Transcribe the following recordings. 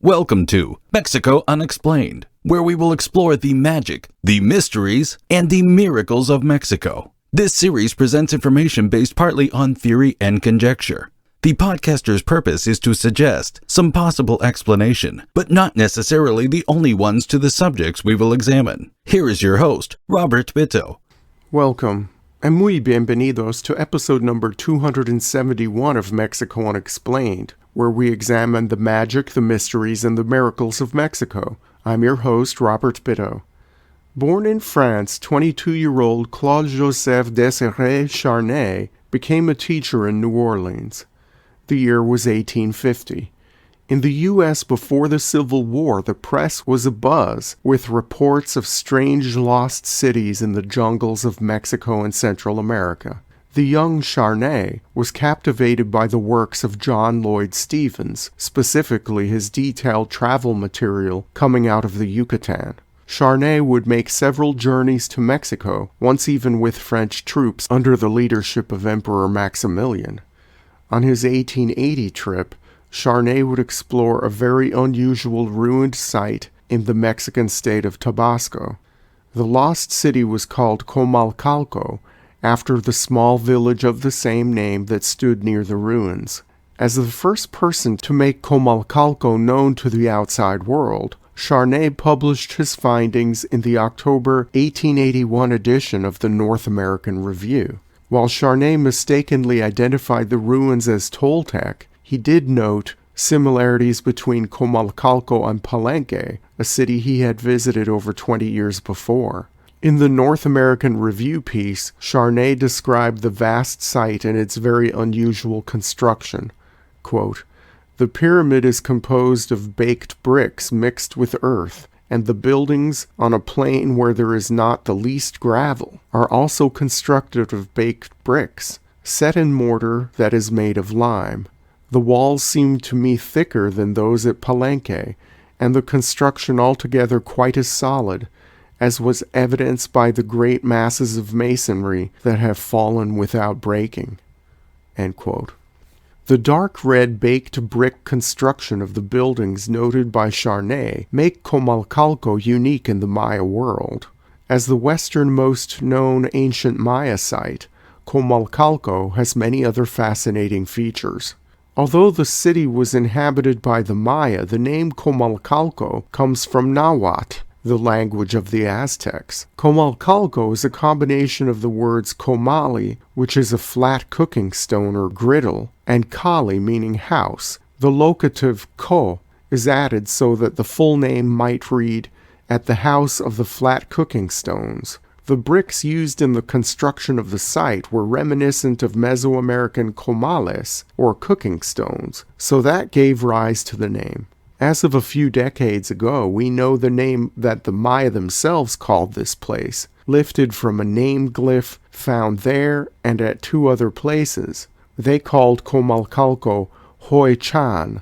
Welcome to Mexico Unexplained, where we will explore the magic, the mysteries, and the miracles of Mexico. This series presents information based partly on theory and conjecture. The podcaster's purpose is to suggest some possible explanation, but not necessarily the only ones to the subjects we will examine. Here is your host, Robert Bitto. Welcome, and muy bienvenidos to episode number 271 of Mexico Unexplained, where we examine the magic, the mysteries, and the miracles of Mexico. I'm your host, Robert Bitto. Born in France, 22-year-old Claude-Joseph Désiré Charnay became a teacher in New Orleans. The year was 1850. In the U.S. before the Civil War, the press was abuzz with reports of strange lost cities in the jungles of Mexico and Central America. The young Charnay was captivated by the works of John Lloyd Stephens, specifically his detailed travel material coming out of the Yucatan. Charnay would make several journeys to Mexico, once even with French troops under the leadership of Emperor Maximilian. On his 1880 trip, Charnay would explore a very unusual ruined site in the Mexican state of Tabasco. The lost city was called Comalcalco, after the small village of the same name that stood near the ruins. As the first person to make Comalcalco known to the outside world, Charnay published his findings in the October 1881 edition of the North American Review. While Charnay mistakenly identified the ruins as Toltec, he did note similarities between Comalcalco and Palenque, a city he had visited over 20 years before. In the North American Review piece, Charnay described the vast site and its very unusual construction. Quote, "The pyramid is composed of baked bricks mixed with earth, and the buildings, on a plain where there is not the least gravel, are also constructed of baked bricks, set in mortar that is made of lime. The walls seem to me thicker than those at Palenque, and the construction altogether quite as solid, as was evidenced by the great masses of masonry that have fallen without breaking." End quote. The dark red baked brick construction of the buildings noted by Charnay make Comalcalco unique in the Maya world. As the westernmost known ancient Maya site, Comalcalco has many other fascinating features. Although the city was inhabited by the Maya, the name Comalcalco comes from Nahuatl, the language of the Aztecs. Comalcalco is a combination of the words comali, which is a flat cooking stone or griddle, and cali, meaning house. The locative co is added so that the full name might read, "at the house of the flat cooking stones." The bricks used in the construction of the site were reminiscent of Mesoamerican comales, or cooking stones, so that gave rise to the name. As of a few decades ago, we know the name that the Maya themselves called this place, lifted from a name glyph found there and at two other places. They called Comalcalco Hoy-Chan,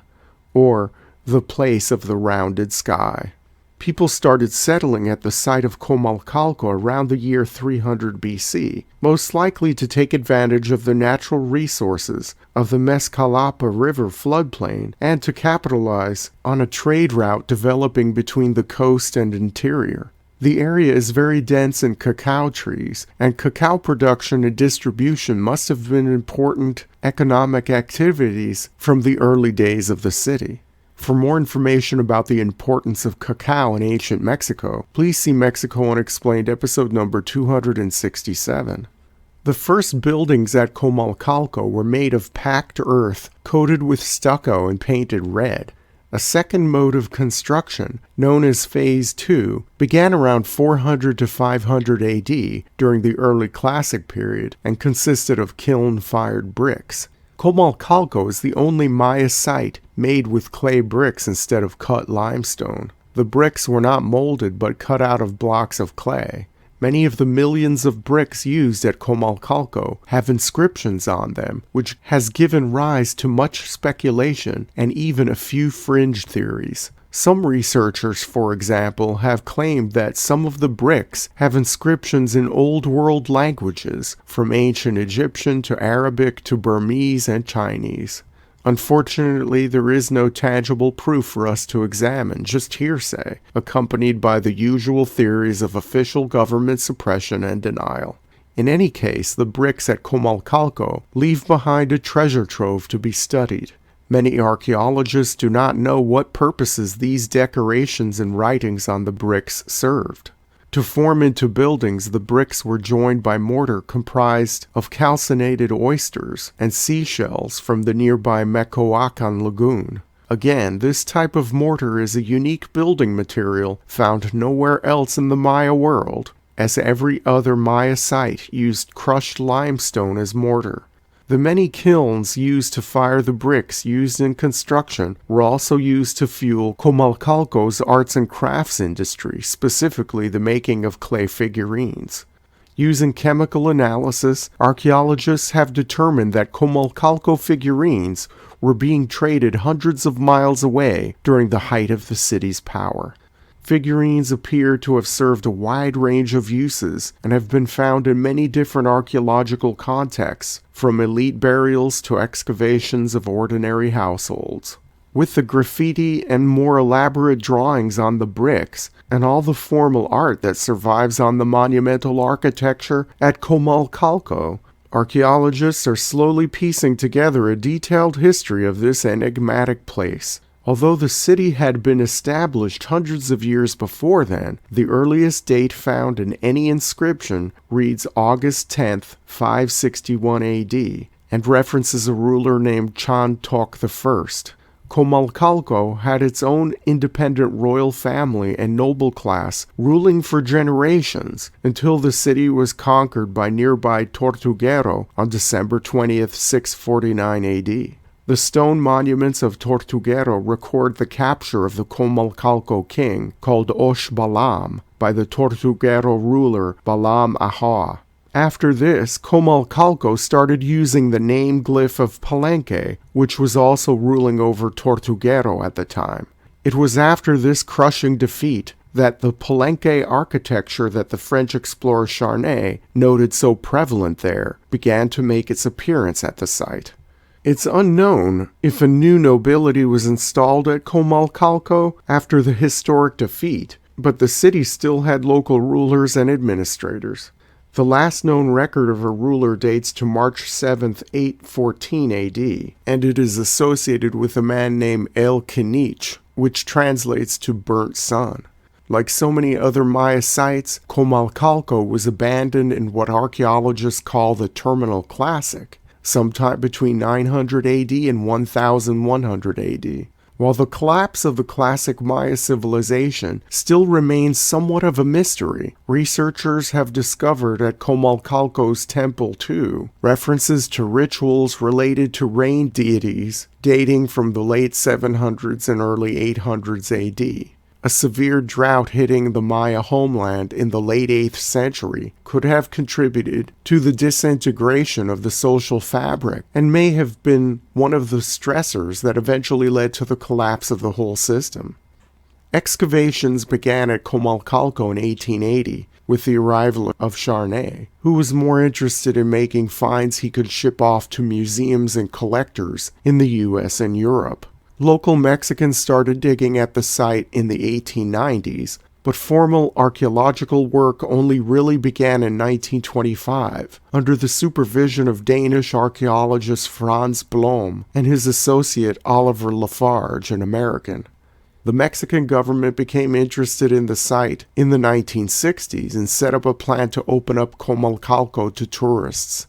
or the place of the rounded sky. People started settling at the site of Comalcalco around the year 300 BC, most likely to take advantage of the natural resources of the Mezcalapa River floodplain and to capitalize on a trade route developing between the coast and interior. The area is very dense in cacao trees, and cacao production and distribution must have been important economic activities from the early days of the city. For more information about the importance of cacao in ancient Mexico, please see Mexico Unexplained episode number 267. The first buildings at Comalcalco were made of packed earth coated with stucco and painted red. A second mode of construction, known as Phase II, began around 400 to 500 AD during the early Classic period and consisted of kiln-fired bricks. Comalcalco is the only Maya site made with clay bricks instead of cut limestone. The bricks were not molded but cut out of blocks of clay. Many of the millions of bricks used at Comalcalco have inscriptions on them, which has given rise to much speculation and even a few fringe theories. Some researchers, for example, have claimed that some of the bricks have inscriptions in Old World languages, from ancient Egyptian to Arabic to Burmese and Chinese. Unfortunately, there is no tangible proof for us to examine, just hearsay, accompanied by the usual theories of official government suppression and denial. In any case, the bricks at Comalcalco leave behind a treasure trove to be studied. Many archaeologists do not know what purposes these decorations and writings on the bricks served. To form into buildings, the bricks were joined by mortar comprised of calcinated oysters and seashells from the nearby Mecoacan lagoon. Again, this type of mortar is a unique building material found nowhere else in the Maya world, as every other Maya site used crushed limestone as mortar. The many kilns used to fire the bricks used in construction were also used to fuel Comalcalco's arts and crafts industry, specifically the making of clay figurines. Using chemical analysis, archaeologists have determined that Comalcalco figurines were being traded hundreds of miles away during the height of the city's power. Figurines appear to have served a wide range of uses and have been found in many different archaeological contexts, from elite burials to excavations of ordinary households. With the graffiti and more elaborate drawings on the bricks, and all the formal art that survives on the monumental architecture at Comalcalco, archaeologists are slowly piecing together a detailed history of this enigmatic place. Although the city had been established hundreds of years before then, the earliest date found in any inscription reads August 10th, 561 AD, and references a ruler named Chan Tok I. Comalcalco had its own independent royal family and noble class ruling for generations until the city was conquered by nearby Tortuguero on December 20th, 649 AD. The stone monuments of Tortuguero record the capture of the Comalcalco king, called Osh Balam, by the Tortuguero ruler Balam Aha. After this, Comalcalco started using the name glyph of Palenque, which was also ruling over Tortuguero at the time. It was after this crushing defeat that the Palenque architecture that the French explorer Charnay noted so prevalent there began to make its appearance at the site. It's unknown if a new nobility was installed at Comalcalco after the historic defeat, but the city still had local rulers and administrators. The last known record of a ruler dates to March 7, 814 AD, and it is associated with a man named El Kinich, which translates to burnt sun. Like so many other Maya sites, Comalcalco was abandoned in what archaeologists call the Terminal Classic, sometime between 900 AD and 1100 AD. While the collapse of the classic Maya civilization still remains somewhat of a mystery, researchers have discovered at Comalcalco's Temple II references to rituals related to rain deities dating from the late 700s and early 800s AD. A severe drought hitting the Maya homeland in the late 8th century could have contributed to the disintegration of the social fabric and may have been one of the stressors that eventually led to the collapse of the whole system. Excavations began at Comalcalco in 1880 with the arrival of Charnay, who was more interested in making finds he could ship off to museums and collectors in the US and Europe. Local Mexicans started digging at the site in the 1890s, but formal archaeological work only really began in 1925, under the supervision of Danish archaeologist Franz Blom and his associate Oliver Lafarge, an American. The Mexican government became interested in the site in the 1960s and set up a plan to open up Comalcalco to tourists.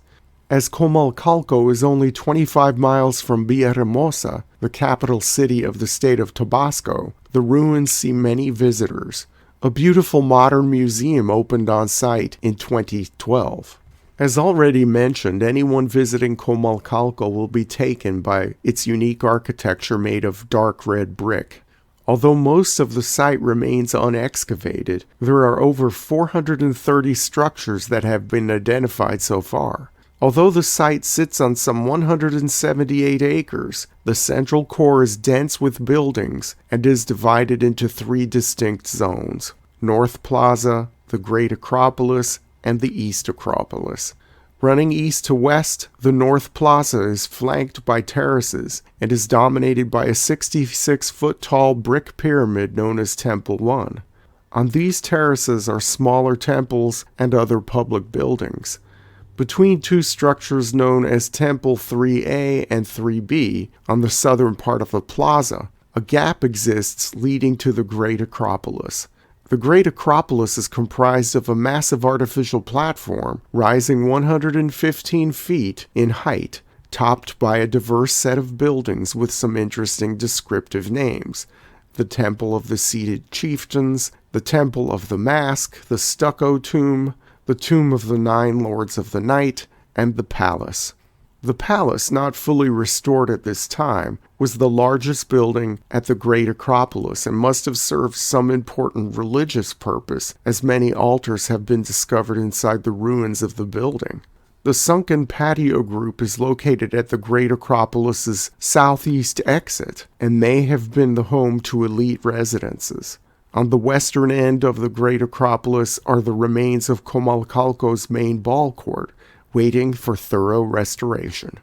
As Comalcalco is only 25 miles from Villahermosa, the capital city of the state of Tabasco, the ruins see many visitors. A beautiful modern museum opened on site in 2012. As already mentioned, anyone visiting Comalcalco will be taken by its unique architecture made of dark red brick. Although most of the site remains unexcavated, there are over 430 structures that have been identified so far. Although the site sits on some 178 acres, the central core is dense with buildings and is divided into 3 distinct zones: North Plaza, the Great Acropolis, and the East Acropolis. Running east to west, the North Plaza is flanked by terraces and is dominated by a 66-foot-tall brick pyramid known as Temple 1. On these terraces are smaller temples and other public buildings. Between two structures known as Temple 3A and 3B on the southern part of the plaza, a gap exists leading to the Great Acropolis. The Great Acropolis is comprised of a massive artificial platform rising 115 feet in height, topped by a diverse set of buildings with some interesting descriptive names: the Temple of the Seated Chieftains, the Temple of the Mask, the Stucco Tomb, the Tomb of the Nine Lords of the Night, and the Palace. The palace, not fully restored at this time, was the largest building at the Great Acropolis and must have served some important religious purpose, as many altars have been discovered inside the ruins of the building. The sunken patio group is located at the Great Acropolis's southeast exit and may have been the home to elite residences. On the western end of the Great Acropolis are the remains of Comalcalco's main ball court, waiting for thorough restoration.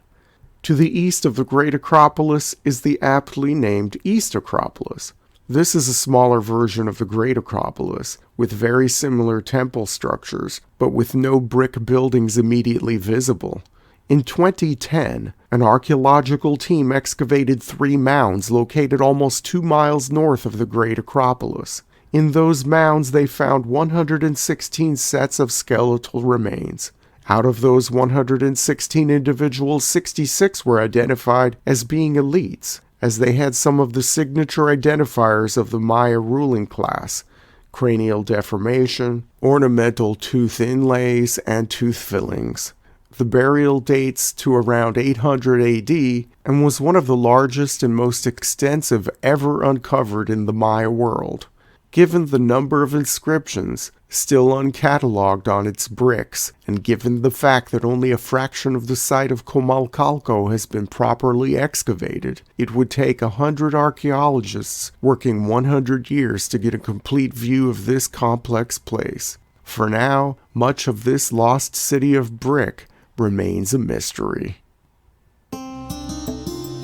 To the east of the Great Acropolis is the aptly named East Acropolis. This is a smaller version of the Great Acropolis, with very similar temple structures, but with no brick buildings immediately visible. In 2010, an archaeological team excavated 3 mounds located almost 2 miles north of the Great Acropolis. In those mounds, they found 116 sets of skeletal remains. Out of those 116 individuals, 66 were identified as being elites, as they had some of the signature identifiers of the Maya ruling class: cranial deformation, ornamental tooth inlays, and tooth fillings. The burial dates to around 800 AD and was one of the largest and most extensive ever uncovered in the Maya world. Given the number of inscriptions still uncatalogued on its bricks, and given the fact that only a fraction of the site of Comalcalco has been properly excavated, it would take 100 archaeologists working 100 years to get a complete view of this complex place. For now, much of this lost city of brick remains a mystery.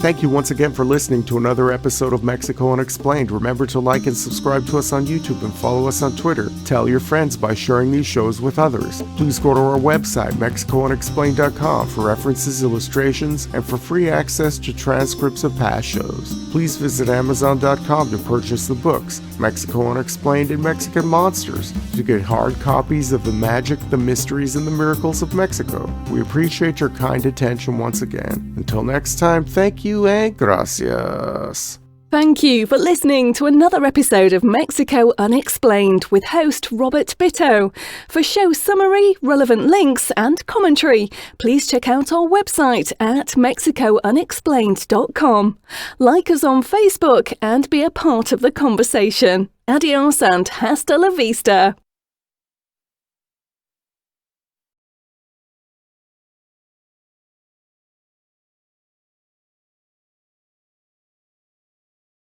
Thank you once again for listening to another episode of Mexico Unexplained. Remember to like and subscribe to us on YouTube and follow us on Twitter. Tell your friends by sharing these shows with others. Please go to our website, MexicoUnexplained.com, for references, illustrations, and for free access to transcripts of past shows. Please visit Amazon.com to purchase the books, Mexico Unexplained and Mexican Monsters, to get hard copies of The Magic, the Mysteries, and the Miracles of Mexico. We appreciate your kind attention once again. Until next time, thank you and gracias. Thank you for listening to another episode of Mexico Unexplained with host Robert Bitto. For show summary, relevant links and commentary, please check out our website at mexicounexplained.com. Like us on Facebook and be a part of the conversation. Adios and hasta la vista.